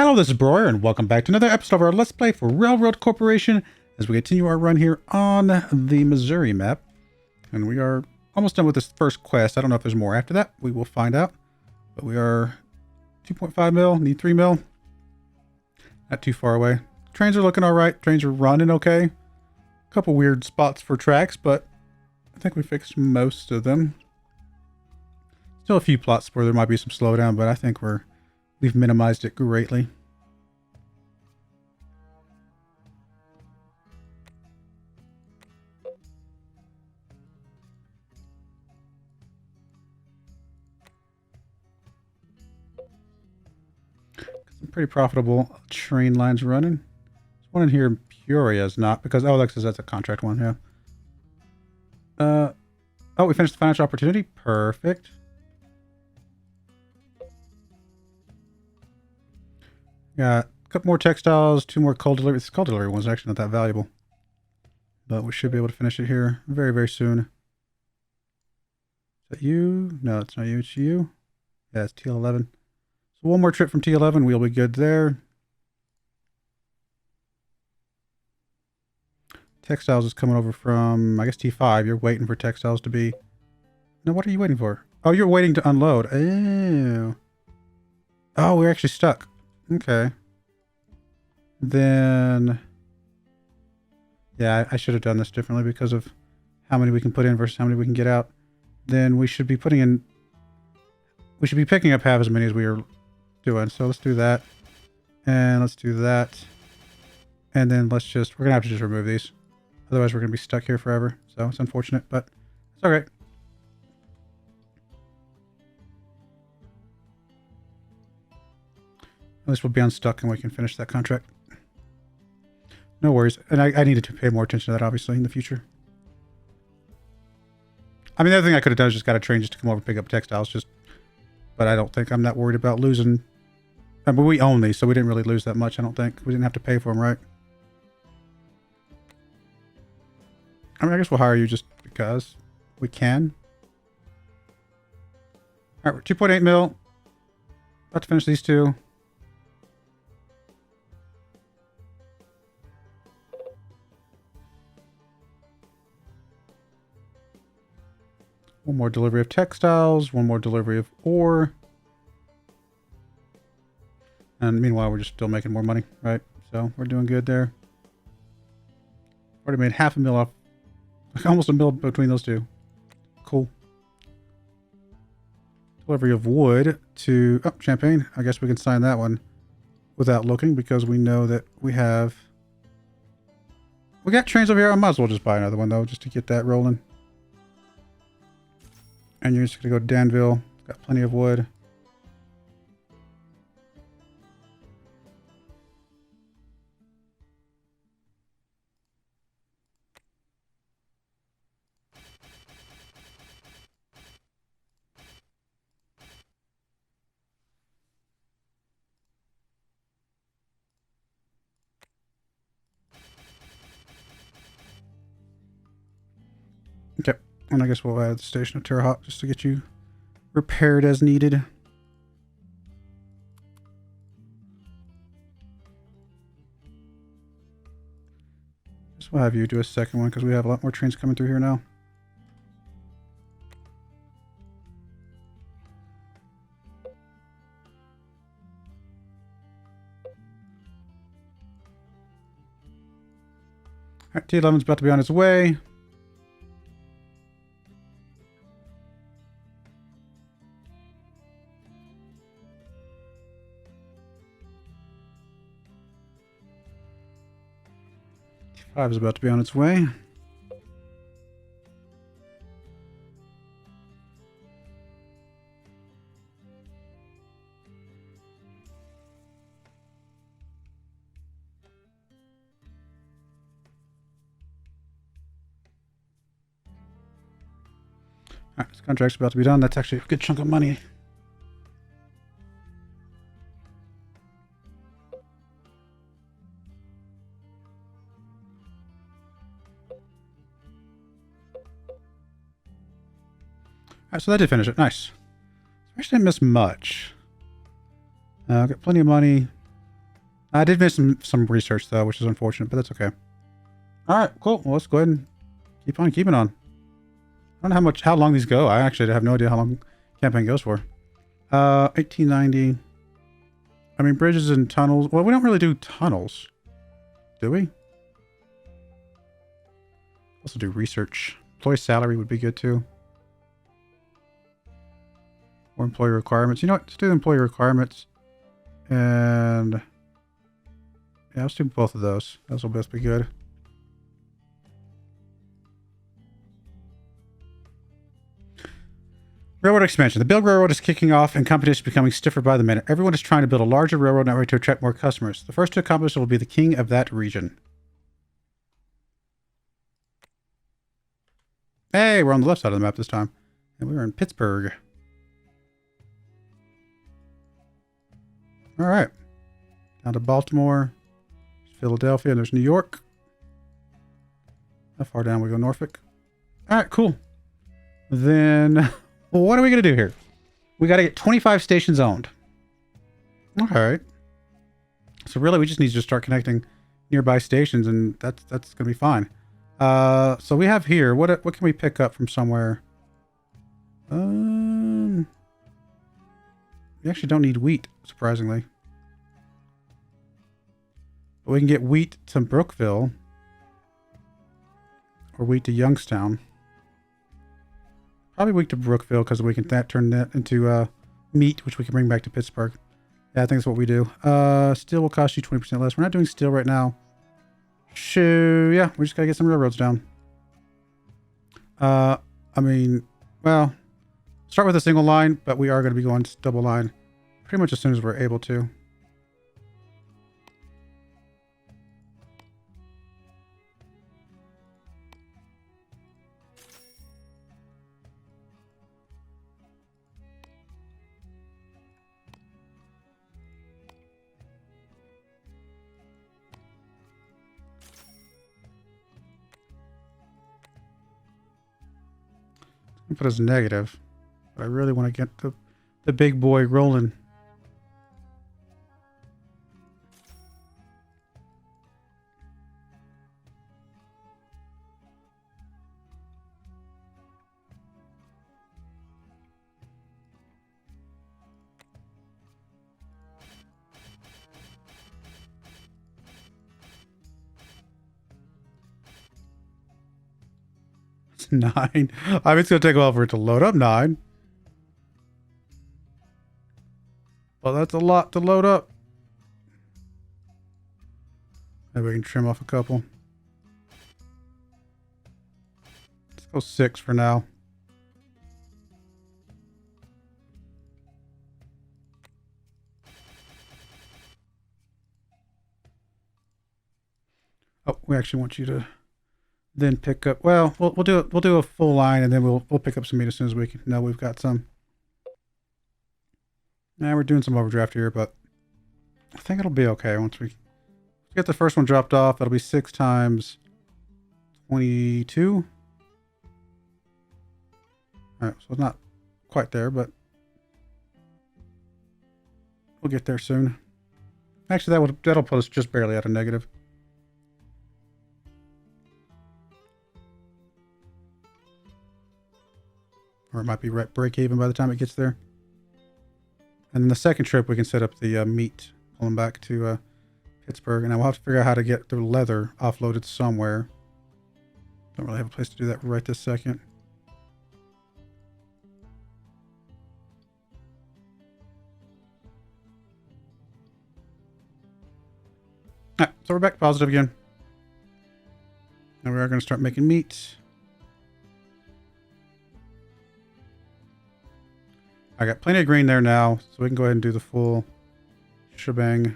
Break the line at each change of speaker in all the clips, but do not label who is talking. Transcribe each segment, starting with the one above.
Hello, this is Broyar, and welcome back to another episode of our Let's Play for Railroad Corporation as we continue our run here on the Missouri map. And we are almost done with this first quest. I don't know if there's more after that. We will find out. But we are 2.5 mil, need 3 mil. Not too far away. Trains are looking all right. Trains are running okay. A couple weird spots for tracks, but I think we fixed most of them. Still a few plots where there might be some slowdown, but I think we've minimized it greatly. Some pretty profitable train lines running. There's one in here in Peoria is not, because Alexis, that's a contract one, yeah. Oh, we finished the financial opportunity. Perfect. Got a couple more textiles, 2 more coal delivery. This coal delivery one's actually not that valuable. But we should be able to finish it here very, very soon. Is that you? No, it's not you. It's you. Yeah, it's TL11. So one more trip from T11. We'll be good there. Textiles is coming over from, I guess, T5. You're waiting for textiles to be... No, what are you waiting for? Oh, you're waiting to unload. Oh. Oh, we're actually stuck. Okay. Then... Yeah, I should have done this differently because of how many we can put in versus how many we can get out. Then we should be putting in... We should be picking up half as many as we are doing. So let's do that. And let's do that. And then let's just... We're going to have to just remove these. Otherwise we're going to be stuck here forever. So it's unfortunate, but it's alright. At least we'll be unstuck and we can finish that contract. No worries. And I needed to pay more attention to that, obviously, in the future. I mean, the other thing I could have done is just got a train just to come over and pick up textiles. But I don't think I'm not worried about losing. I mean, we own these, so we didn't really lose that much, I don't think. We didn't have to pay for them, right? I mean, I guess we'll hire you just because we can. All right, we're 2.8 mil. About to finish these two. One more delivery of textiles, one more delivery of ore. And meanwhile, we're just still making more money, right? So we're doing good there. Already made half a mil off, almost a mil between those two. Cool. Delivery of wood to, oh, Champagne. I guess we can sign that one without looking because we know that we got trains over here. I might as well just buy another one though, just to get that rolling. And you're just going to go to Danville. Got plenty of wood. Okay. And I guess we'll add the station of Terre Haute just to get you repaired as needed. Just we'll have you do a second one because we have a lot more trains coming through here now. Alright, T11's about to be on its way. T5 is about to be on its way. Alright, this contract's about to be done. That's actually a good chunk of money. Alright, so that did finish it. Nice. So I actually didn't miss much. Got plenty of money. I did miss some research though, which is unfortunate, but that's okay. All right, cool. Well, let's go ahead and keep on keeping on. I don't know how long these go. I actually have no idea how long campaign goes for. 1890. I mean, bridges and tunnels. Well, we don't really do tunnels, do we? Also do research. Employee salary would be good too. Or employee requirements. You know what? Let's do employee requirements. And yeah, let's do both of those. Those will both be good. Railroad expansion. The Big Railroad is kicking off and competition is becoming stiffer by the minute. Everyone is trying to build a larger railroad network to attract more customers. The first to accomplish it will be the king of that region. Hey, we're on the left side of the map this time. And we're in Pittsburgh. All right. Down to Baltimore. Philadelphia. And there's New York. How far down we go? Norfolk. All right, cool. Then... Well, what are we going to do here? We got to get 25 stations owned. All right. So really, we just need to start connecting nearby stations, and that's going to be fine. So we have here, what can we pick up from somewhere? We actually don't need wheat, surprisingly. But we can get wheat to Brookville. Or wheat to Youngstown. Probably wheat to Brookville because we can turn that into meat, which we can bring back to Pittsburgh. Yeah, I think that's what we do. Steel will cost you 20% less. We're not doing steel right now. Shoo, yeah, we just gotta get some railroads down. I mean, well, start with a single line, but we are going to be going double line pretty much as soon as we're able to. Put as negative, but I really want to get the big boy rolling. It's 9. I mean, it's going to take a while for it to load up 9. Well, that's a lot to load up. Maybe we can trim off a couple. Let's go 6 for now. Oh, we actually want you to then pick up. Well, we'll do a full line, and then we'll pick up some meat as soon as we can know we've got some. Now we're doing some overdraft here, but I think it'll be okay once we get the first one dropped off. That'll be 6 times 22. All right, so it's not quite there, but we'll get there soon. Actually, that'll put us just barely at a negative. Or it might be right break even by the time it gets there. And then the second trip, we can set up the meat, pulling back to Pittsburgh. And we'll have to figure out how to get the leather offloaded somewhere. Don't really have a place to do that right this second. All right, so we're back positive again. Now we are going to start making meat. I got plenty of green there now, so we can go ahead and do the full shebang.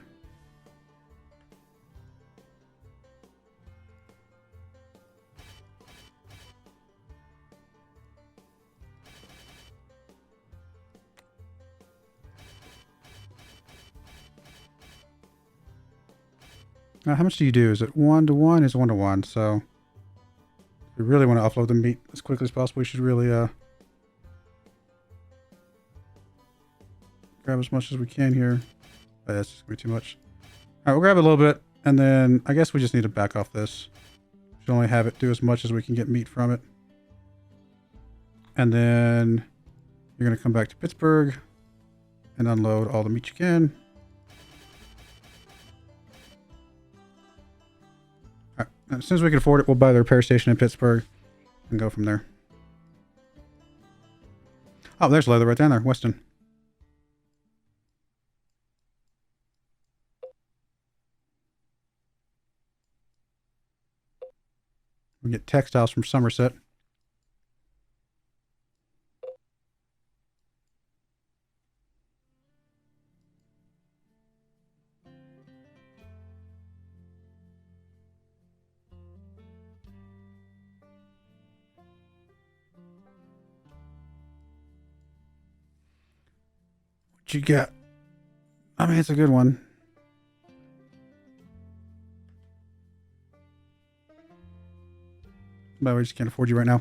Now, how much do you do? Is it 1 to 1? It's 1 to 1, so if we really want to offload the meat as quickly as possible, we should really grab as much as we can here. Oh, that's just going to be too much. All right, we'll grab a little bit, and then I guess we just need to back off this. Should only have it do as much as we can get meat from it. And then you're going to come back to Pittsburgh and unload all the meat you can. All right, and as soon as we can afford it, we'll buy the repair station in Pittsburgh and go from there. Oh, there's leather right down there, Weston. We get textiles from Somerset. What you got? I mean, it's a good one. But we just can't afford you right now.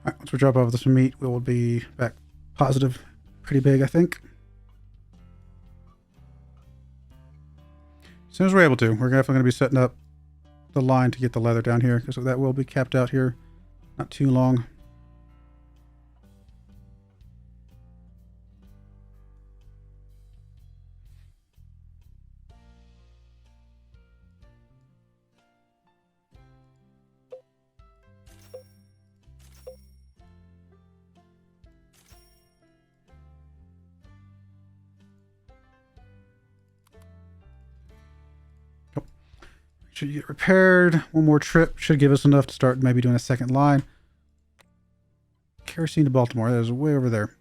Alright, once we drop off this meat, we will be back positive pretty big, I think. As soon as we're able to, we're definitely going to be setting up the line to get the leather down here, because that will be capped out here not too long. Should get repaired. One more trip should give us enough to start maybe doing a second line. Kerosene to Baltimore. That is way over there.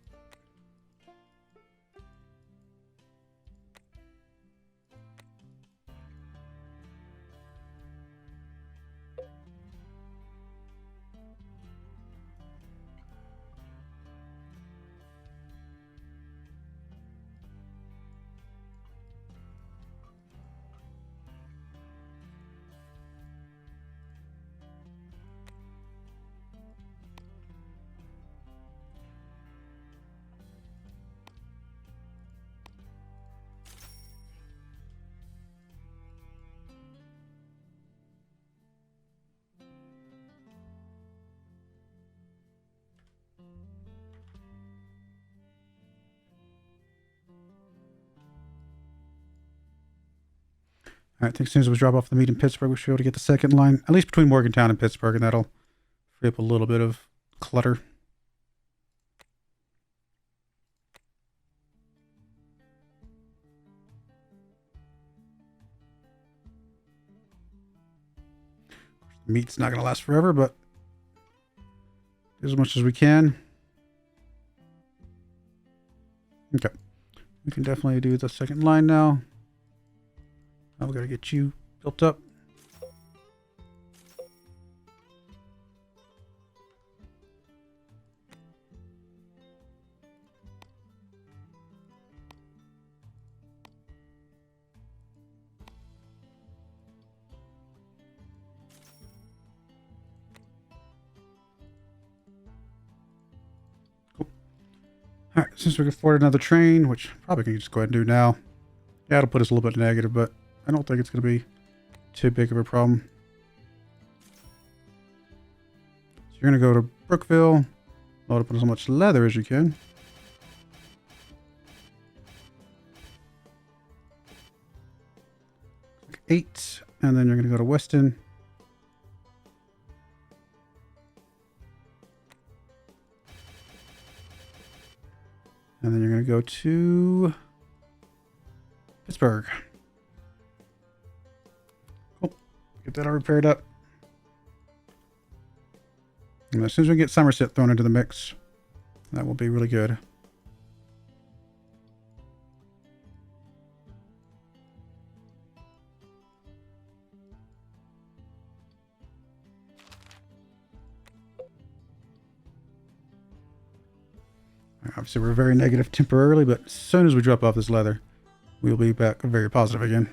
All right, I think as soon as we drop off the meat in Pittsburgh, we should be able to get the second line, at least between Morgantown and Pittsburgh, and that'll free up a little bit of clutter. The meat's not going to last forever, but do as much as we can. Okay, we can definitely do the second line now. Now we got to get you built up. Cool. All right, since we can afford another train, which probably can just go ahead and do now. Yeah, it'll put us a little bit negative, but I don't think it's going to be too big of a problem. So you're going to go to Brookville, load up on as much leather as you can. Like 8, and then you're going to go to Weston. And then you're going to go to Pittsburgh. Get that all repaired up. And as soon as we get Somerset thrown into the mix, that will be really good. Obviously, we're very negative temporarily, but as soon as we drop off this leather, we'll be back very positive again.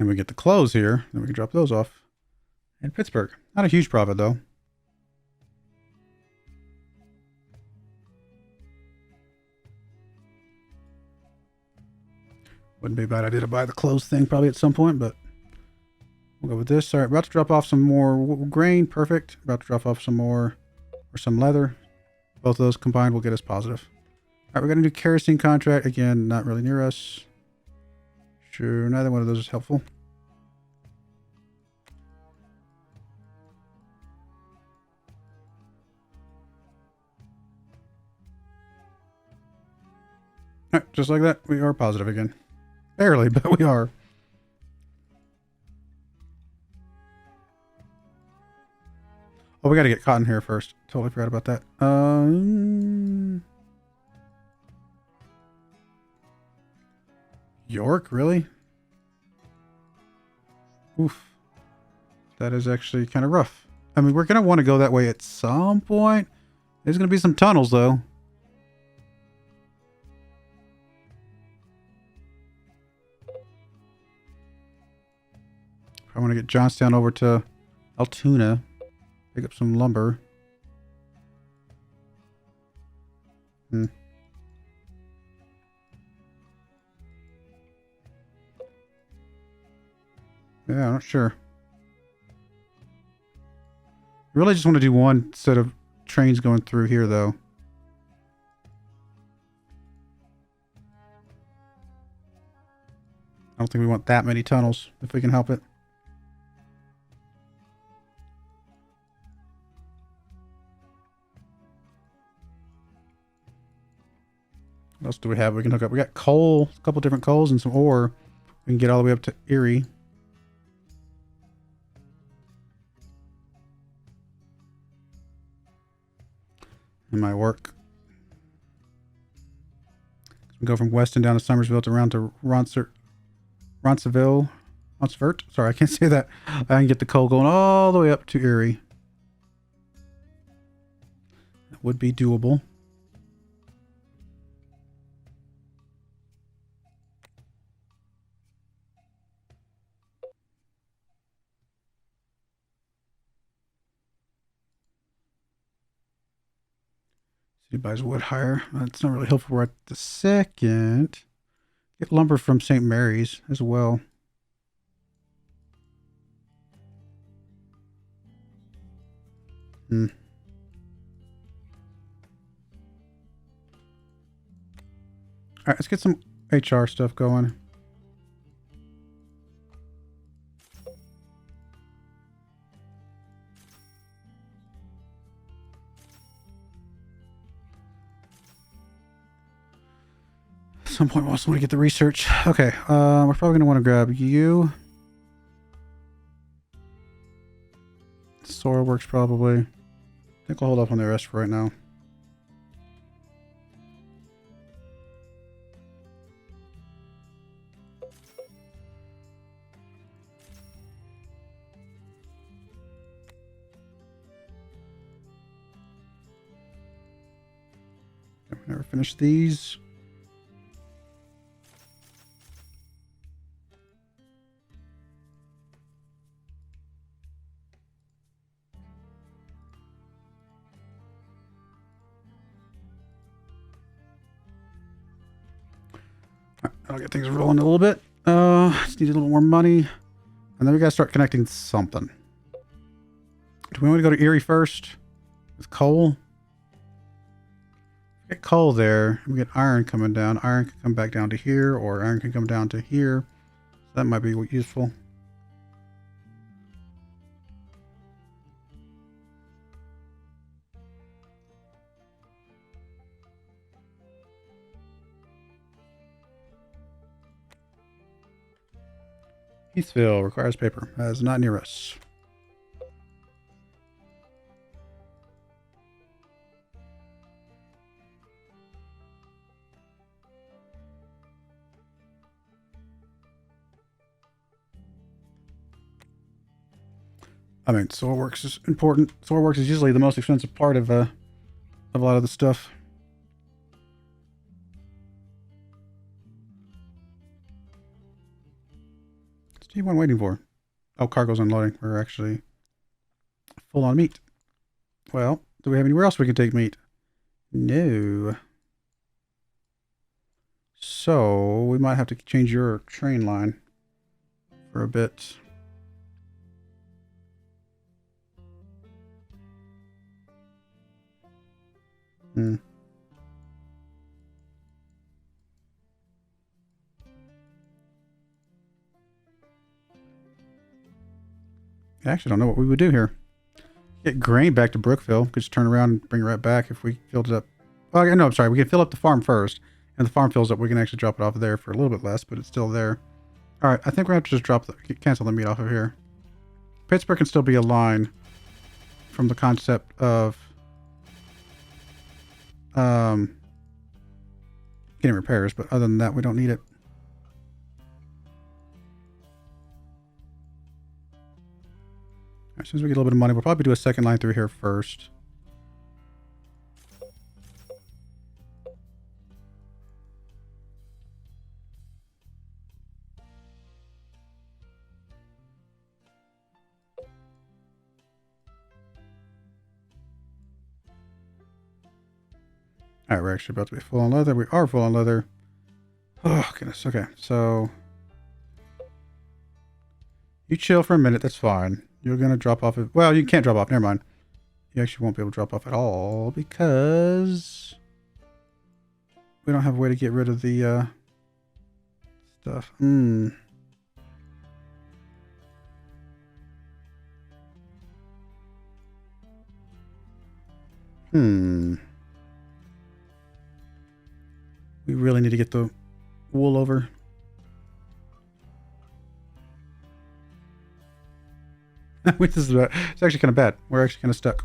And we get the clothes here. Then we can drop those off in Pittsburgh. Not a huge profit, though. Wouldn't be a bad idea to buy the clothes thing probably at some point, but we'll go with this. All right, about to drop off some more grain. Perfect. About to drop off some more, or some leather. Both of those combined will get us positive. All right, we're going to do kerosene contract. Again, not really near us. Sure, neither one of those is helpful. All right, just like that, we are positive again. Barely, but we are. Oh, we got to get cotton here first. Totally forgot about that. York, really? Oof. That is actually kind of rough. I mean, we're going to want to go that way at some point. There's going to be some tunnels, though. I want to get Johnstown over to Altoona. Pick up some lumber. Yeah, I'm not sure. Really just want to do one set of trains going through here, though. I don't think we want that many tunnels, if we can help it. What else do we have we can hook up? We got coal, a couple different coals and some ore. We can get all the way up to Erie. It might work. We go from Weston down to Somersville to around to Ronceville. Sorry, I can't say that. I can get the coal going all the way up to Erie. That would be doable. He buys wood hire. That's not really helpful right the second. Get lumber from St. Mary's as well. All right, let's get some HR stuff going. At some point we also want to get the research. Okay, we're probably going to want to grab you. Soil works probably. I think we'll hold off on the rest for right now. Never finished these. I'll get things rolling a little bit. Just need a little more money. And then we gotta start connecting something. Do we want to go to Erie first? With coal? Get coal there. We get iron coming down. Iron can come back down to here, or iron can come down to here. So that might be useful. Heathville requires paper. That is not near us. I mean, SoilWorks is important. SoilWorks is usually the most expensive part of a lot of the stuff. T1 waiting for? Oh, cargo's unloading. We're actually full on meat. Well, do we have anywhere else we can take meat? No. So we might have to change your train line for a bit. Hmm. I actually don't know what we would do here. Get grain back to Brookville. Could just turn around and bring it right back if we filled it up. Oh, no, I'm sorry. We can fill up the farm first. And the farm fills up. We can actually drop it off there for a little bit less, but it's still there. All right. I think we're going to have to just cancel the meat off of here. Pittsburgh can still be a line from the concept of getting repairs, but other than that, we don't need it. As soon as we get a little bit of money, we'll probably do a second line through here first. Alright, we're actually about to be full on leather. We are full on leather. Oh, goodness. Okay, so you chill for a minute. That's fine. You're going to drop off. Well, you can't drop off. Never mind. You actually won't be able to drop off at all because we don't have a way to get rid of the stuff. We really need to get the wool over. Which is it's actually kind of bad. We're actually kind of stuck.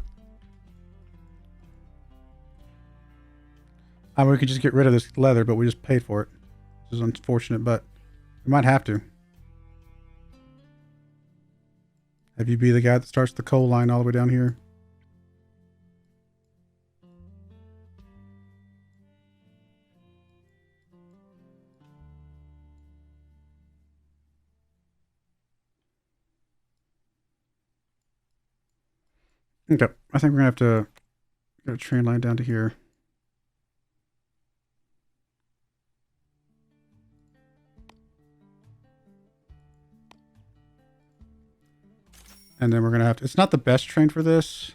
I mean, we could just get rid of this leather, but we just paid for it. This is unfortunate, but we might have to. Have you be the guy that starts the coal line all the way down here? Okay, I think we're gonna have to get a train line down to here. And then we're gonna have to, it's not the best train for this,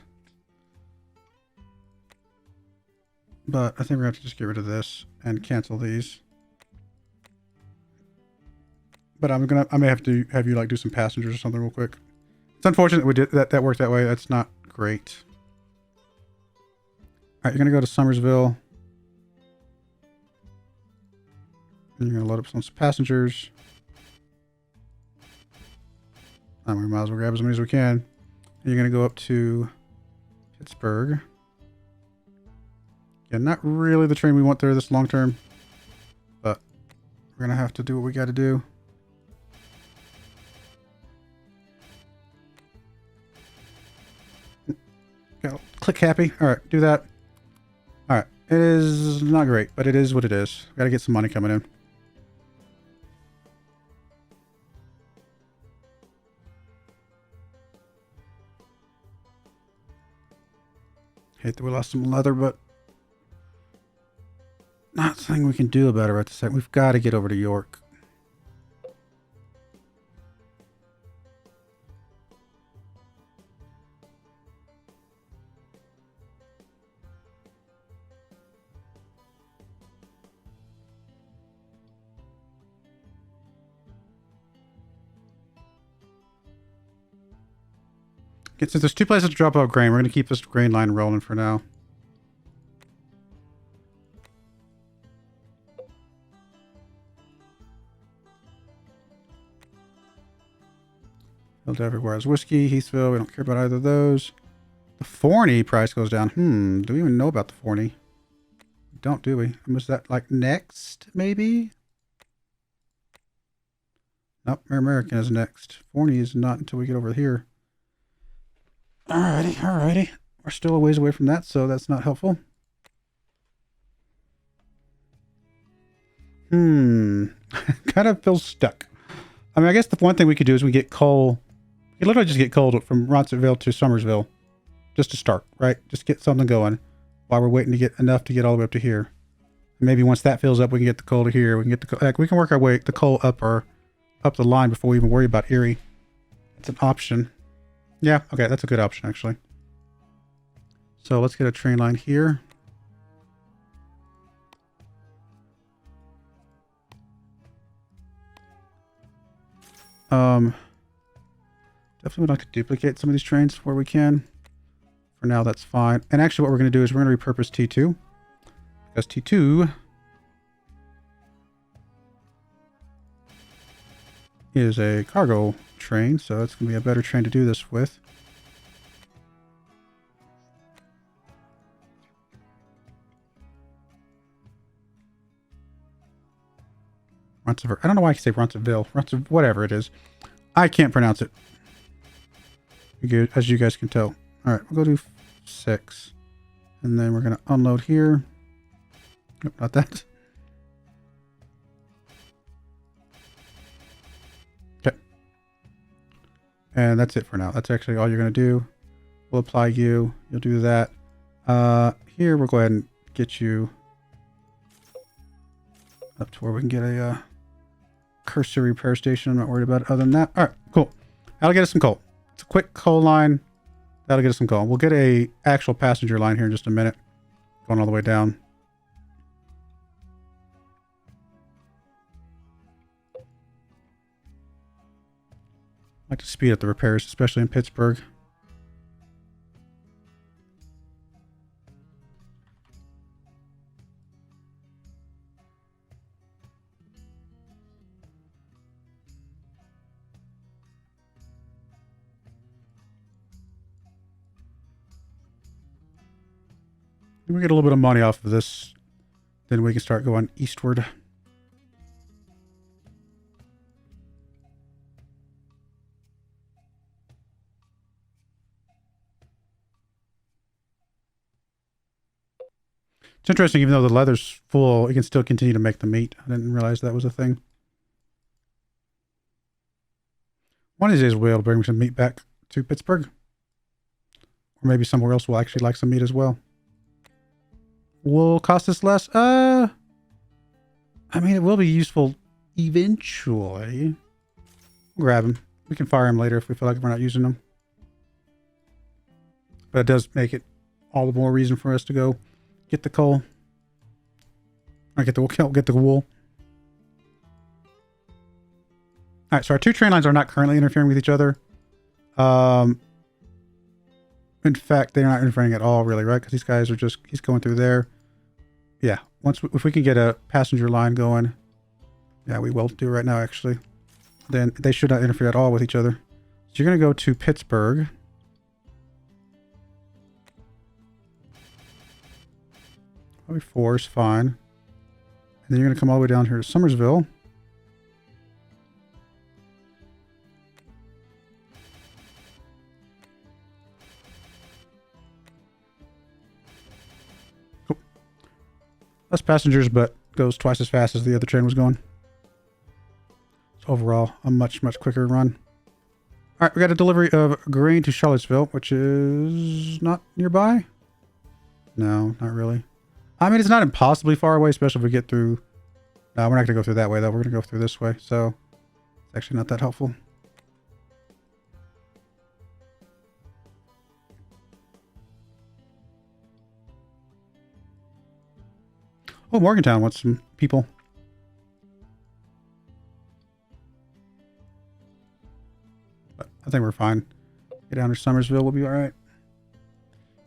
but I think we're gonna have to just get rid of this and cancel these. But I may have to have you like do some passengers or something real quick. It's unfortunate we did that worked that way. That's not great. All right, you're gonna go to Somersville. And you're gonna load up some passengers. We might as well grab as many as we can. And you're gonna go up to Pittsburgh. Yeah, not really the train we want there this long term, but we're gonna have to do what we got to do. Click happy. All right, do that. All right, it is not great, but it is what it is. Got to get some money coming in. Hate that we lost some leather, but not something we can do about it right this second. We've got to get over to York. Since there's two places to drop off grain, we're going to keep this grain line rolling for now. Built everywhere is whiskey, Heathville. We don't care about either of those. The Forney price goes down. Do we even know about the Forney? Don't, do we? Was that like next, maybe? Nope, American is next. Forney is not until we get over here. Alrighty. We're still a ways away from that, so that's not helpful. Kind of feels stuck. I mean, I guess the one thing we could do is we get coal. We could literally just get coal from Ronceville to Somersville. Just to start, right? Just get something going while we're waiting to get enough to get all the way up to here. And maybe once that fills up, we can get the coal to here. We can get the like, we can work our way the coal up the line before we even worry about Erie. It's an option. Yeah, okay, that's a good option actually. So let's get a train line here. Definitely would like to duplicate some of these trains where we can. For now, that's fine. And actually what we're going to do is we're going to repurpose T2. Because T2 is a cargo train, so it's going to be a better train to do this with. Ronceville. I don't know why I say Ronceville. Whatever it is. I can't pronounce it. As you guys can tell. All right, we'll go to 6. And then we're going to unload here. Nope, not that. Okay. And that's it for now. That's actually all you're going to do. We'll apply you. You'll do that. Here, we'll go ahead and get you up to where we can get a cursory repair station. I'm not worried about it other than that. All right, cool. That'll get us some coal. It's a quick coal line. That'll get us some coal. We'll get a actual passenger line here in just a minute. Going all the way down. I like to speed up the repairs, especially in Pittsburgh. We get a little bit of money off of this, then we can start going eastward. It's interesting, even though the leather's full, you can still continue to make the meat. I didn't realize that was a thing. One of these days we'll be able to bring some meat back to Pittsburgh. Or maybe somewhere else will actually like some meat as well. Will cost us less? I mean, it will be useful eventually. We'll grab him. We can fire him later if we feel like we're not using him. But it does make it all the more reason for us to go get the coal. Or get the wool. Alright, so our two train lines are not currently interfering with each other. In fact, they're not interfering at all, really, right? Because these guys are just, he's going through there. Yeah, if we can get a passenger line going, yeah, we will do right now, actually. Then they should not interfere at all with each other. So you're going to go to Pittsburgh. Probably 4 is fine. And then you're going to come all the way down here to Somersville. Less passengers, but goes twice as fast as the other train was going. So overall, a much, much quicker run. All right, we got a delivery of grain to Charlottesville, which is not nearby. No, not really. I mean, it's not impossibly far away, especially if we get through... No, we're not going to go through that way, though. We're going to go through this way, so it's actually not that helpful. Oh, Morgantown wants some people. But I think we're fine. Get down to Somersville, we'll be all right.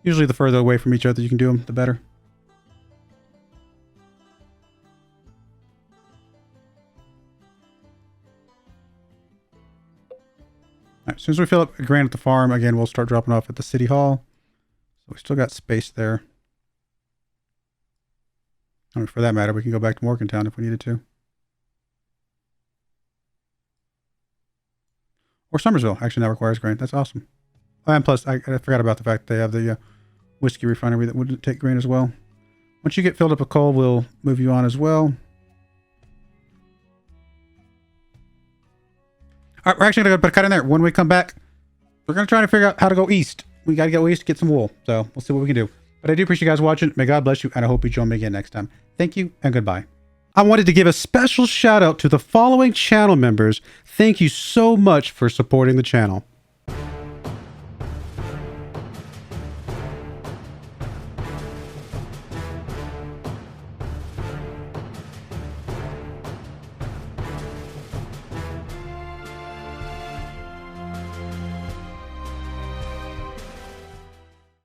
Usually the further away from each other you can do them, the better. All right, as soon as we fill up grain at the farm, again, we'll start dropping off at the city hall. So we still got space there. I mean, for that matter, we can go back to Morgantown if we needed to. Or Somersville actually now requires grain. That's awesome. And plus, I forgot about the fact they have the whiskey refinery that would take grain as well. Once you get filled up with coal, we'll move you on as well. All right, we're actually going to put a cut in there. When we come back, we're going to try to figure out how to go east. We got to go east to get some wool. So we'll see what we can do. But I do appreciate you guys watching. May God bless you, and I hope you join me again next time. Thank you, and goodbye. I wanted to give a special shout out to the following channel members. Thank you so much for supporting the channel.